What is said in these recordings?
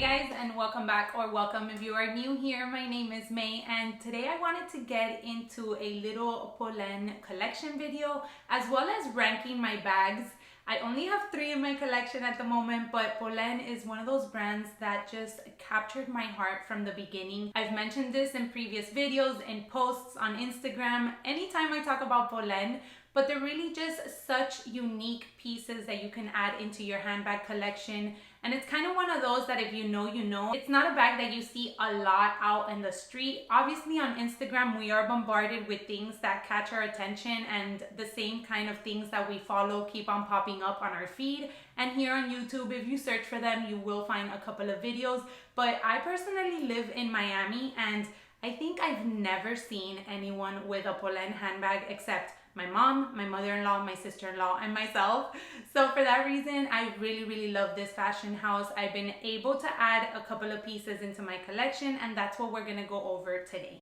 Hey guys, and welcome back, or welcome if you are new here. My name is May, and today I wanted to get into a little Polene collection video as well as ranking my bags. I only have 3 in my collection at the moment, but Polene is one of those brands that just captured my heart from the beginning. I've mentioned this in previous videos, in posts on Instagram, anytime I talk about Polene, but they're really just such unique pieces that you can add into your handbag collection. And it's kind of one of those that if you know, you know. It's not a bag that you see a lot out in the street. Obviously on Instagram, we are bombarded with things that catch our attention, and the same kind of things that we follow keep on popping up on our feed. And here on YouTube, if you search for them, you will find a couple of videos. But I personally live in Miami, and I think I've never seen anyone with a Polene handbag except my mom, my mother-in-law, my sister-in-law, and myself. So for that reason, I really love this fashion house. I've been able to add a couple of pieces into my collection, and that's what we're gonna go over today.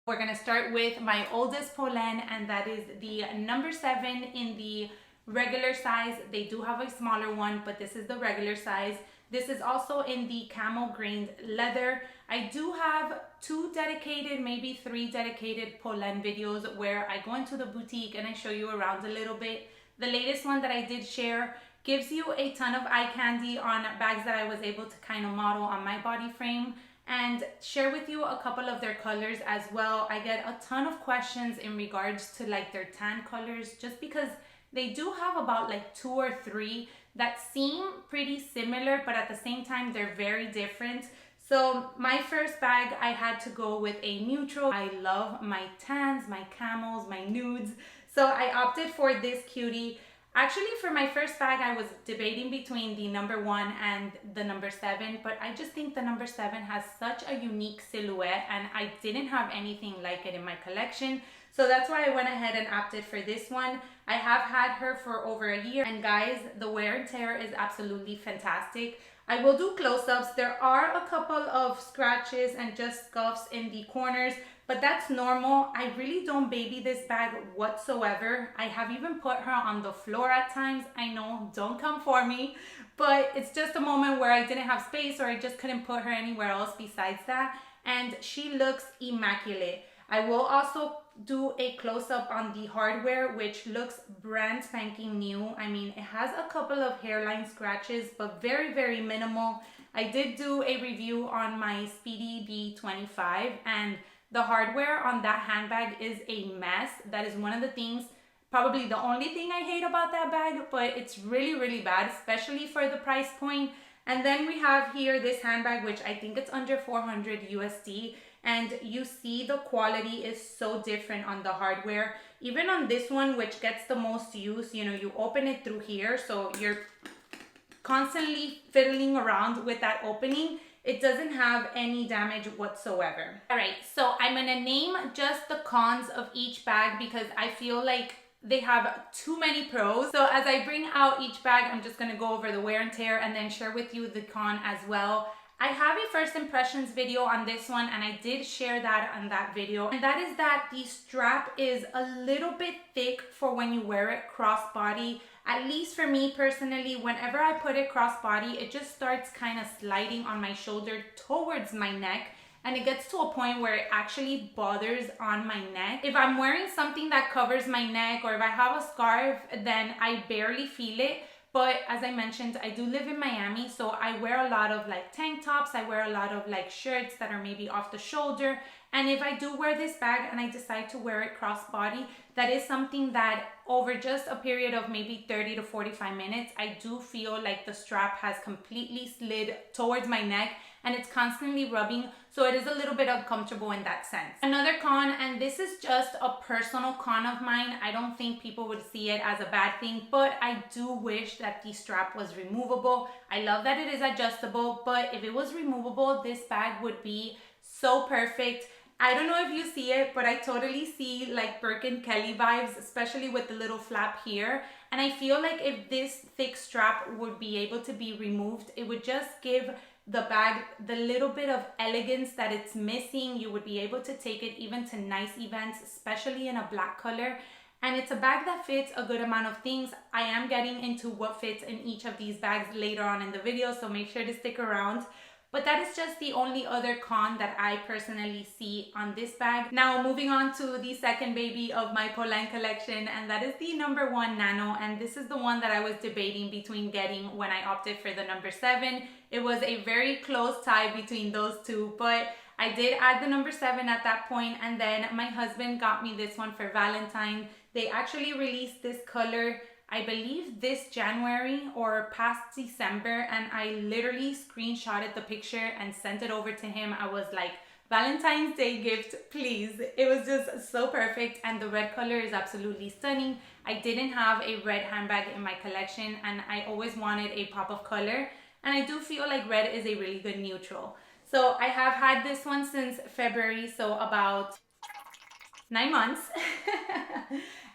We're gonna start with my oldest Polene, and that is the number 7 in the regular size. They do have a smaller one, but this is the regular size. This is also in the camel grained leather. I do have 2 dedicated, maybe 3 dedicated Polene videos where I go into the boutique and I show you around a little bit. The latest one that I did share gives you a ton of eye candy on bags that I was able to kind of model on my body frame, and share with you a couple of their colors as well. I get a ton of questions in regards to like their tan colors, just because they do have about like 2 or 3 that seem pretty similar, but at the same time they're very different. So my first bag, I had to go with a neutral. I love my tans, my camels, my nudes, so I opted for this cutie. Actually, for my first bag, I was debating between the number 1 and the number 7, but I just think the number 7 has such a unique silhouette, and I didn't have anything like it in my collection. So that's why I went ahead and opted for this one. I have had her for over a year, and guys, the wear and tear is absolutely fantastic. I will do close-ups. There are a couple of scratches and just scuffs in the corners, but that's normal. I really don't baby this bag whatsoever. I have even put her on the floor at times. I know, don't come for me, but it's just a moment where I didn't have space, or I just couldn't put her anywhere else besides that, and she looks immaculate. I will also do a close-up on the hardware, which looks brand spanking new. I mean, it has a couple of hairline scratches, but very minimal. I did do a review on my Speedy B25, and the hardware on that handbag is a mess. That is one of the things, probably the only thing I hate about that bag, but it's really bad, especially for the price point. And then we have here this handbag, which I think it's under 400 USD. And you see the quality is so different on the hardware. Even on this one, which gets the most use, you know, you open it through here, so you're constantly fiddling around with that opening. It doesn't have any damage whatsoever. All right, so I'm gonna name just the cons of each bag because I feel like they have too many pros. So as I bring out each bag, I'm just gonna go over the wear and tear and then share with you the con as well. I have a first impressions video on this one, and I did share that on that video, and that is that the strap is a little bit thick for when you wear it crossbody. At least for me personally, whenever I put it crossbody, it just starts kind of sliding on my shoulder towards my neck, and it gets to a point where it actually bothers on my neck. If I'm wearing something that covers my neck, or if I have a scarf, then I barely feel it. But as I mentioned, I do live in Miami, so I wear a lot of like tank tops. I wear a lot of like shirts that are maybe off the shoulder. And if I do wear this bag and I decide to wear it crossbody, that is something that over just a period of maybe 30 to 45 minutes, I do feel like the strap has completely slid towards my neck, and it's constantly rubbing, so it is a little bit uncomfortable in that sense. Another con, and this is just a personal con of mine, I don't think people would see it as a bad thing, but I do wish that the strap was removable. I love that it is adjustable, but if it was removable, this bag would be so perfect. I don't know if you see it, but I totally see like Birkin Kelly vibes, especially with the little flap here. And I feel like if this thick strap would be able to be removed, it would just give the bag the little bit of elegance that it's missing. You would be able to take it even to nice events, especially in a black color. and it's a bag that fits a good amount of things. I am getting into what fits in each of these bags later on in the video, so make sure to stick around. But that is just the only other con that I personally see on this bag. Now moving on to the second baby of my Polene collection, and that is the number 1 Nano, and this is the one that I was debating between getting when I opted for the number 7. It was a very close tie between those two, but I did add the number 7 at that point, and then my husband got me this one for Valentine. They actually released this color, I believe this January or past December, and I literally screenshotted the picture and sent it over to him. I was like, Valentine's Day gift, please. It was just so perfect, and the red color is absolutely stunning. I didn't have a red handbag in my collection, and I always wanted a pop of color, and I do feel like red is a really good neutral. So I have had this one since February, so about 9 months.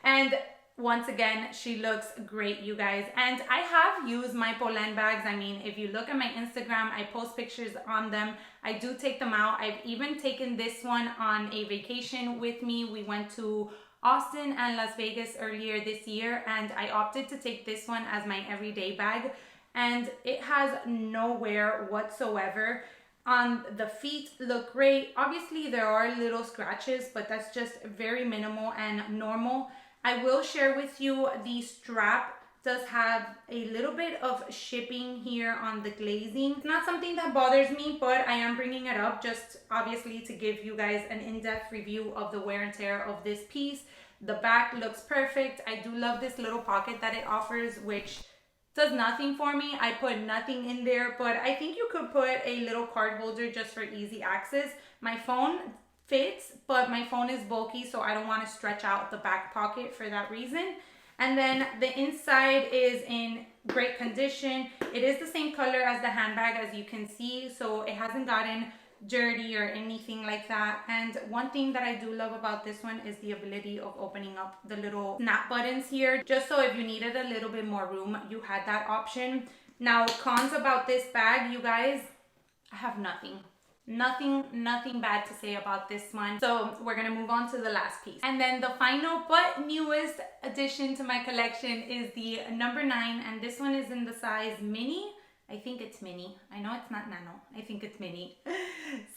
And once again, she looks great, you guys. And I have used my Polene bags. I mean, if you look at my Instagram, I post pictures on them. I do take them out. I've even taken this one on a vacation with me. We went to Austin and Las Vegas earlier this year, and I opted to take this one as my everyday bag. And it has no wear whatsoever. On the feet look great. Obviously, there are little scratches, but that's just very minimal and normal. I will share with you the strap does have a little bit of shipping here on the glazing. It's not something that bothers me, but I am bringing it up just obviously to give you guys an in-depth review of the wear and tear of this piece. The back looks perfect. I do love this little pocket that it offers, which does nothing for me. I put nothing in there, but I think you could put a little card holder just for easy access. My phone fits, but my phone is bulky, so I don't want to stretch out the back pocket for that reason. And then the inside is in great condition. It is the same color as the handbag, as you can see, so it hasn't gotten dirty or anything like that. And one thing that I do love about this one is the ability of opening up the little snap buttons here, just so if you needed a little bit more room, you had that option. Now, cons about this bag, you guys, I have nothing bad to say about this one. So we're gonna move on to the last piece. And then the final but newest addition to my collection is the number 9, and this one is in the size mini. I think it's mini. I know it's not nano. I think it's mini.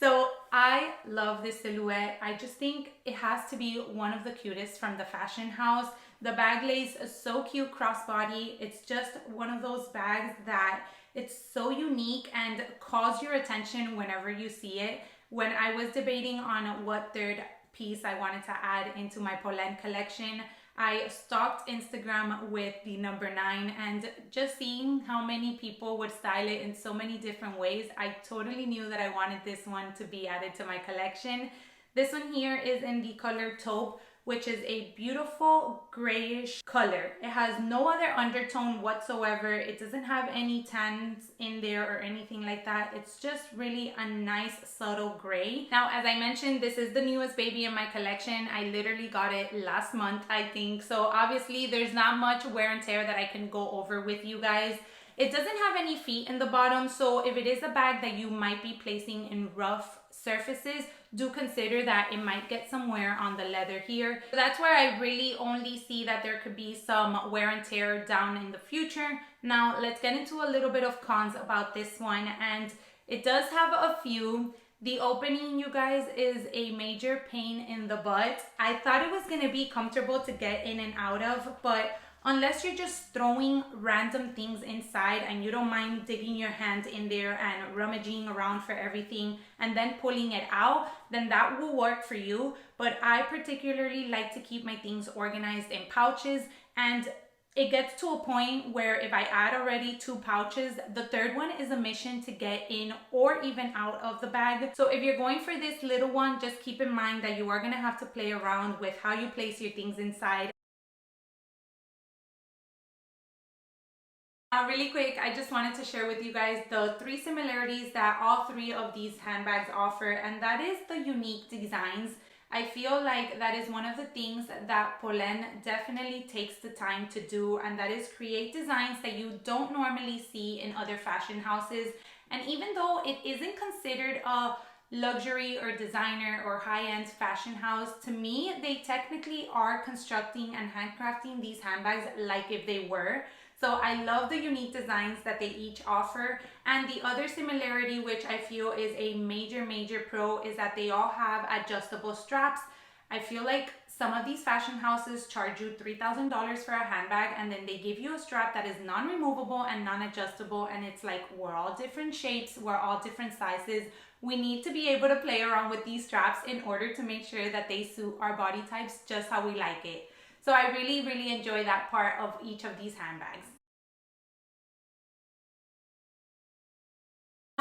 So I love this silhouette. I just think it has to be one of the cutest from the fashion house. The bag lace is so cute crossbody. It's just one of those bags that it's so unique and calls your attention whenever you see it. When I was debating on what third piece I wanted to add into my Polene collection, I stalked Instagram with the number 9, and just seeing how many people would style it in so many different ways, I totally knew that I wanted this one to be added to my collection. This one here is in the color taupe, which is a beautiful grayish color. It has no other undertone whatsoever. It doesn't have any tans in there or anything like that. It's just really a nice subtle gray. Now, as I mentioned, this is the newest baby in my collection. I literally got it last month, I think. So obviously there's not much wear and tear that I can go over with you guys. It doesn't have any feet in the bottom, so if it is a bag that you might be placing in rough surfaces, do consider that it might get some wear on the leather here. So that's where I really only see that there could be some wear and tear down in the future. Now let's get into a little bit of cons about this one, and it does have a few. The opening, you guys, is a major pain in the butt. I thought it was gonna be comfortable to get in and out of, but unless you're just throwing random things inside and you don't mind digging your hand in there and rummaging around for everything and then pulling it out, then that will work for you. But I particularly like to keep my things organized in pouches, and it gets to a point where if I add already 2 pouches, the third one is a mission to get in or even out of the bag. So if you're going for this little one, just keep in mind that you are gonna have to play around with how you place your things inside. Really quick, I just wanted to share with you guys the 3 similarities that all 3 of these handbags offer, and that is the unique designs. I feel like that is one of the things that Polene definitely takes the time to do, and that is create designs that you don't normally see in other fashion houses. And even though it isn't considered a luxury or designer or high-end fashion house, to me, they technically are constructing and handcrafting these handbags like if they were. So I love the unique designs that they each offer. And the other similarity, which I feel is a major pro, is that they all have adjustable straps. I feel like some of these fashion houses charge you $3,000 for a handbag, and then they give you a strap that is non-removable and non-adjustable, and it's like, we're all different shapes, we're all different sizes. We need to be able to play around with these straps in order to make sure that they suit our body types just how we like it. So I really enjoy that part of each of these handbags.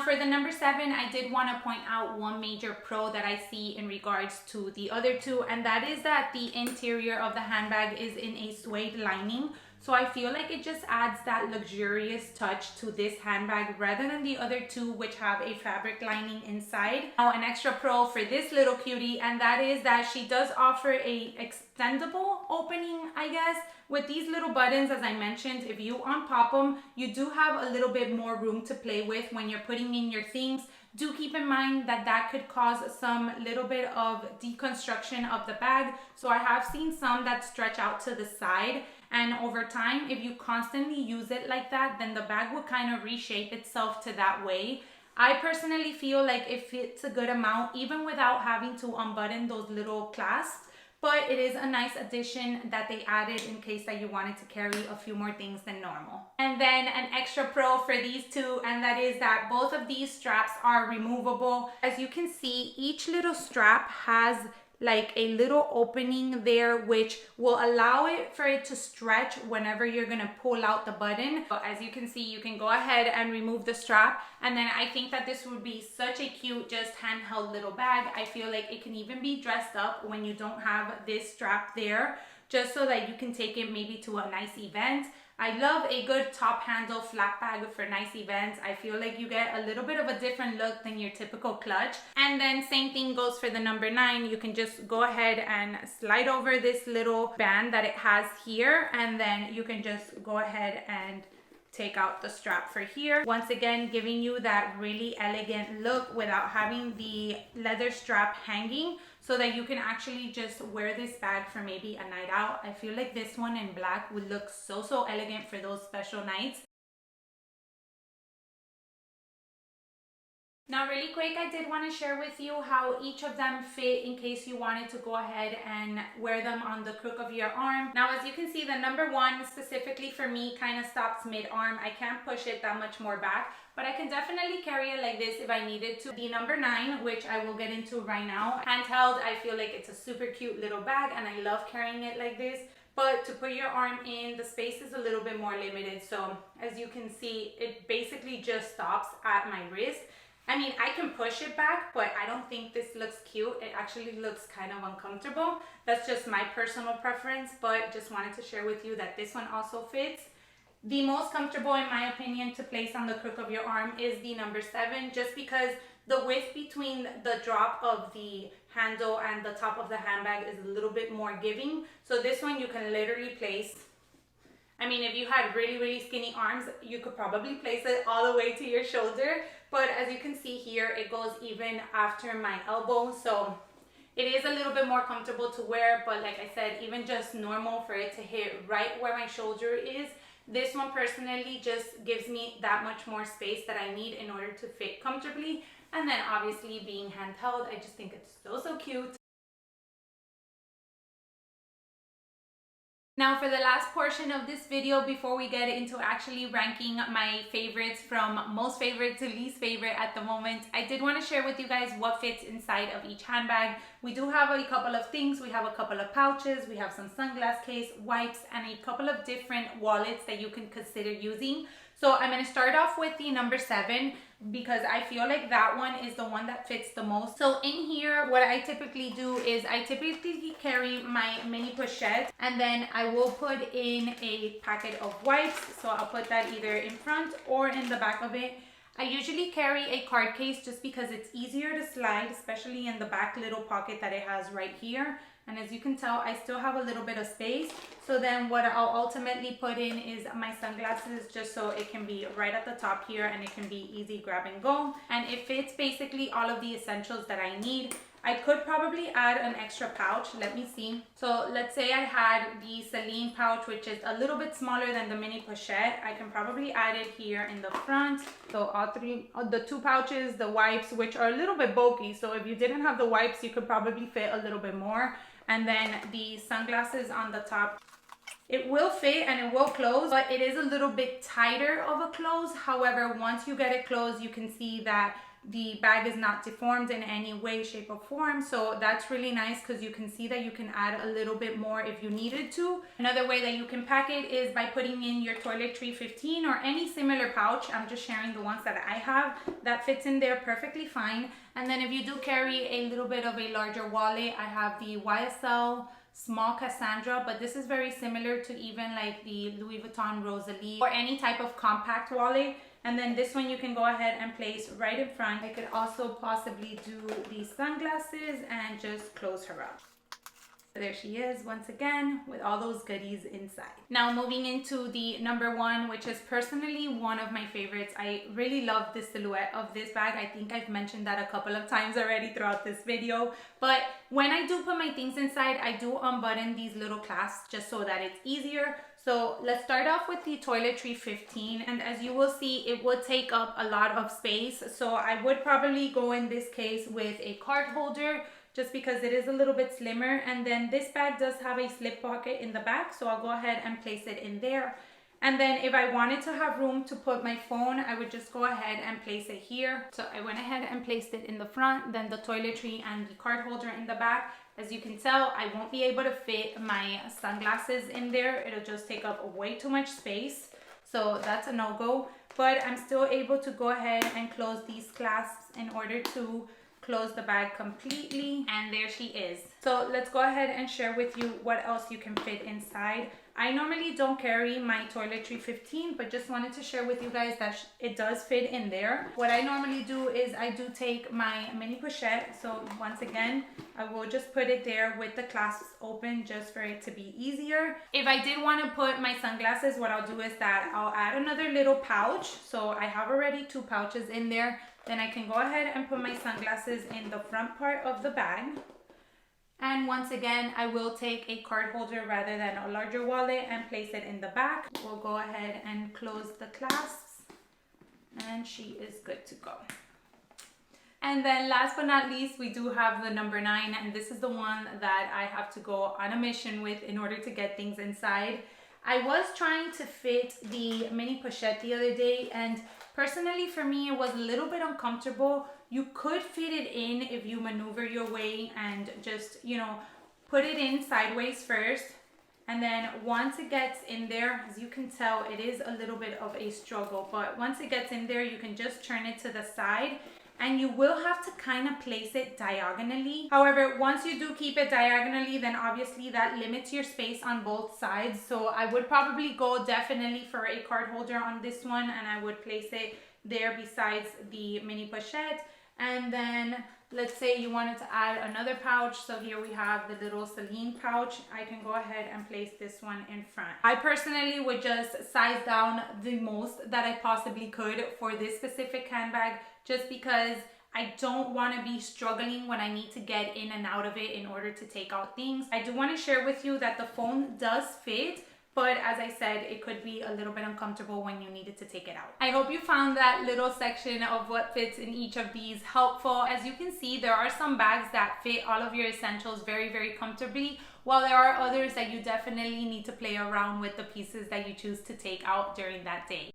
For the number 7, I did want to point out one major pro that I see in regards to the other two, and that is that the interior of the handbag is in a suede lining. So I feel like it just adds that luxurious touch to this handbag rather than the other two, which have a fabric lining inside. Now, an extra pro for this little cutie, and that is that she does offer a extendable opening, I guess. With these little buttons, as I mentioned, if you unpop them, you do have a little bit more room to play with when you're putting in your things. Do keep in mind that that could cause some little bit of deconstruction of the bag. So I have seen some that stretch out to the side, and over time, if you constantly use it like that, then the bag will kind of reshape itself to that way. I personally feel like it fits a good amount even without having to unbutton those little clasps, but it is a nice addition that they added in case that you wanted to carry a few more things than normal. And then an extra pro for these two, and that is that both of these straps are removable. As you can see, each little strap has like a little opening there, which will allow it for it to stretch whenever you're gonna pull out the button. But as you can see, you can go ahead and remove the strap, and then I think that this would be such a cute just handheld little bag. I feel like it can even be dressed up when you don't have this strap there, just so that you can take it maybe to a nice event. I love a good top handle flat bag for nice events. I feel like you get a little bit of a different look than your typical clutch. And then same thing goes for the number 9. You can just go ahead and slide over this little band that it has here, and then you can just go ahead and take out the strap for here. Once again, giving you that really elegant look without having the leather strap hanging, so that you can actually just wear this bag for maybe a night out. I feel like this one in black would look so elegant for those special nights. Now, really quick, I did want to share with you how each of them fit in case you wanted to go ahead and wear them on the crook of your arm. Now, as you can see, the number 1 specifically for me kind of stops mid-arm. I can't push it that much more back, but I can definitely carry it like this if I needed to. The number 9, which I will get into right now, handheld, I feel like it's a super cute little bag and I love carrying it like this. But to put your arm in, the space is a little bit more limited. So as you can see, it basically just stops at my wrist. I mean, I can push it back, but I don't think this looks cute. It actually looks kind of uncomfortable. That's just my personal preference, but just wanted to share with you that this one also fits. The most comfortable, in my opinion, to place on the crook of your arm is the number 7, just because the width between the drop of the handle and the top of the handbag is a little bit more giving. So this one you can literally place, I mean, if you had really skinny arms, you could probably place it all the way to your shoulder. But as you can see here, it goes even after my elbow. So it is a little bit more comfortable to wear. But like I said, even just normal for it to hit right where my shoulder is, this one personally just gives me that much more space that I need in order to fit comfortably. And then obviously being handheld, I just think it's so cute. Now, for the last portion of this video, before we get into actually ranking my favorites from most favorite to least favorite at the moment, I did want to share with you guys what fits inside of each handbag. We do have a couple of things. We have a couple of pouches, we have some sunglass case, wipes, and a couple of different wallets that you can consider using. So I'm going to start off with the number 7 because I feel like that one is the one that fits the most. So in here, what I typically do is I typically carry my mini pochette, and then I will put in a packet of wipes. So I'll put that either in front or in the back of it. I usually carry a card case just because it's easier to slide, especially in the back little pocket that it has right here. And as you can tell, I still have a little bit of space. So then what I'll ultimately put in is my sunglasses, just so it can be right at the top here and it can be easy grab and go. And it fits basically all of the essentials that I need. I could probably add an extra pouch. Let me see. So let's say I had the Celine pouch, which is a little bit smaller than the mini pochette. I can probably add it here in the front. So all three, the two pouches, the wipes, which are a little bit bulky. So if you didn't have the wipes, you could probably fit a little bit more. And then the sunglasses on the top. It will fit and it will close, but it is a little bit tighter of a close. However, once you get it closed, you can see that the bag is not deformed in any way, shape, or form. So that's really nice because you can see that you can add a little bit more if you needed to. Another way that you can pack it is by putting in your toiletry 15 or any similar pouch. I'm just sharing the ones that I have. That fits in there perfectly fine. And then if you do carry a little bit of a larger wallet, I have the YSL Small Cassandra, but this is very similar to even like the Louis Vuitton Rosalie or any type of compact wallet. And then this one you can go ahead and place right in front. I could also possibly do these sunglasses and just close her up. There she is once again with all those goodies inside. Now moving into the number one, which is personally one of my favorites. I really love the silhouette of this bag. I think I've mentioned that a couple of times already throughout this video. But when I do put my things inside, I do unbutton these little clasps just so that it's easier. So let's start off with the toiletry 15, and as you will see, it would take up a lot of space. So I would probably go in this case with a card holder just because it is a little bit slimmer. And then this bag does have a slip pocket in the back, so I'll go ahead and place it in there. And then if I wanted to have room to put my phone, I would just go ahead and place it here. So I went ahead and placed it in the front, then the toiletry and the card holder in the back. As you can tell, I won't be able to fit my sunglasses in there. It'll just take up way too much space. So that's a no-go. But I'm still able to go ahead and close these clasps in order to close the bag completely. And there she is. So let's go ahead and share with you what else you can fit inside. I normally don't carry my toiletry 15, but just wanted to share with you guys that it does fit in there. What I normally do is I do take my mini pochette. So once again, I will just put it there with the clasps open just for it to be easier. If I did want to put my sunglasses, what I'll do is that I'll add another little pouch. So I have already two pouches in there. Then I can go ahead and put my sunglasses in the front part of the bag. And once again, I will take a card holder rather than a larger wallet and place it in the back. We'll go ahead and close the clasps and she is good to go. And then last but not least, we do have the number 9, and this is the one that I have to go on a mission with in order to get things inside. I was trying to fit the mini pochette the other day, and personally for me it was a little bit uncomfortable. You could fit it in if you maneuver your way and just, you know, put it in sideways first. And then once it gets in there, as you can tell, it is a little bit of a struggle. But once it gets in there, you can just turn it to the side. And you will have to kind of place it diagonally. However, once you do keep it diagonally, then obviously that limits your space on both sides. So I would probably go definitely for a card holder on this one, and I would place it there besides the mini pochette. And then let's say you wanted to add another pouch. So here we have the little Celine pouch. I can go ahead and place this one in front. I personally would just size down the most that I possibly could for this specific handbag, just because I don't want to be struggling when I need to get in and out of it in order to take out things. I do want to share with you that the phone does fit, but as I said, it could be a little bit uncomfortable when you needed to take it out. I hope you found that little section of what fits in each of these helpful. As you can see, there are some bags that fit all of your essentials very, very comfortably, while there are others that you definitely need to play around with the pieces that you choose to take out during that day.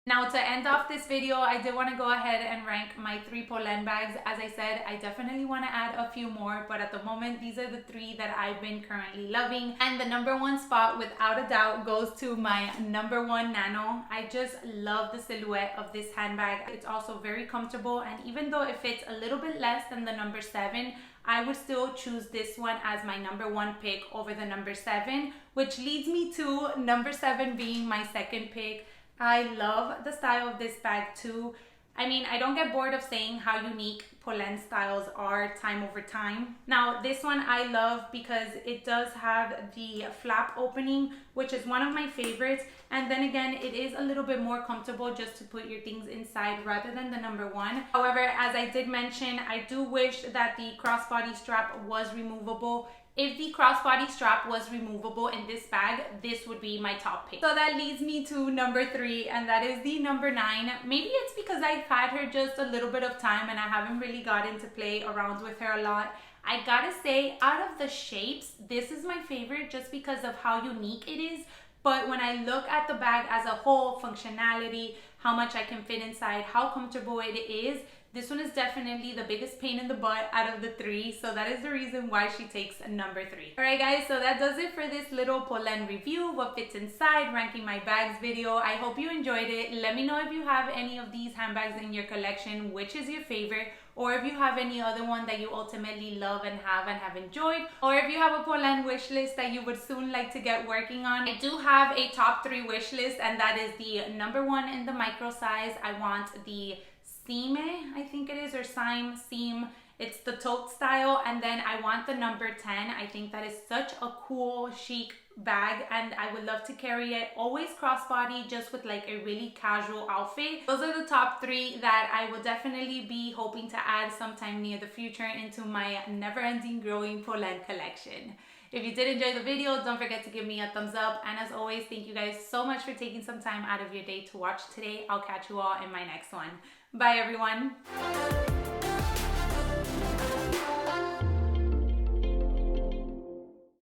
Now, to end off this video, I did want to go ahead and rank my 3 Polene bags. As I said, I definitely want to add a few more, but at the moment, these are the 3 that I've been currently loving. And the number 1 spot, without a doubt, goes to my number 1 Nano. I just love the silhouette of this handbag. It's also very comfortable, and even though it fits a little bit less than the number 7, I would still choose this one as my number 1 pick over the number 7, which leads me to number 7 being my second pick. I love the style of this bag too. I mean, I don't get bored of saying how unique Polene styles are time over time. Now, this one I love because it does have the flap opening, which is one of my favorites. And then again, it is a little bit more comfortable just to put your things inside rather than the number one. However, as I did mention, I do wish that the crossbody strap was removable. If the crossbody strap was removable in this bag, this would be my top pick. So that leads me to number 3, and that is the number 9. Maybe it's because I've had her just a little bit of time and I haven't really gotten to play around with her a lot. I gotta say, out of the shapes, this is my favorite just because of how unique it is. But when I look at the bag as a whole, functionality, how much I can fit inside, how comfortable it is, this one is definitely the biggest pain in the butt out of the 3, so that is the reason why she takes number 3. Alright guys, so that does it for this little Polene review, what fits inside, ranking my bags video. I hope you enjoyed it. Let me know if you have any of these handbags in your collection, which is your favorite, or if you have any other one that you ultimately love and have enjoyed, or if you have a Polene wish list that you would soon like to get working on. I do have a top 3 wish list, and that is the number 1 in the micro size. I want the Seam, I think it is, or Seam. It's the tote style, and then I want the number 10. I think that is such a cool, chic bag, and I would love to carry it always crossbody, just with like a really casual outfit. Those are the top 3 that I will definitely be hoping to add sometime near the future into my never-ending growing Polene collection. If you did enjoy the video, don't forget to give me a thumbs up. And as always, thank you guys so much for taking some time out of your day to watch today. I'll catch you all in my next one. Bye, everyone.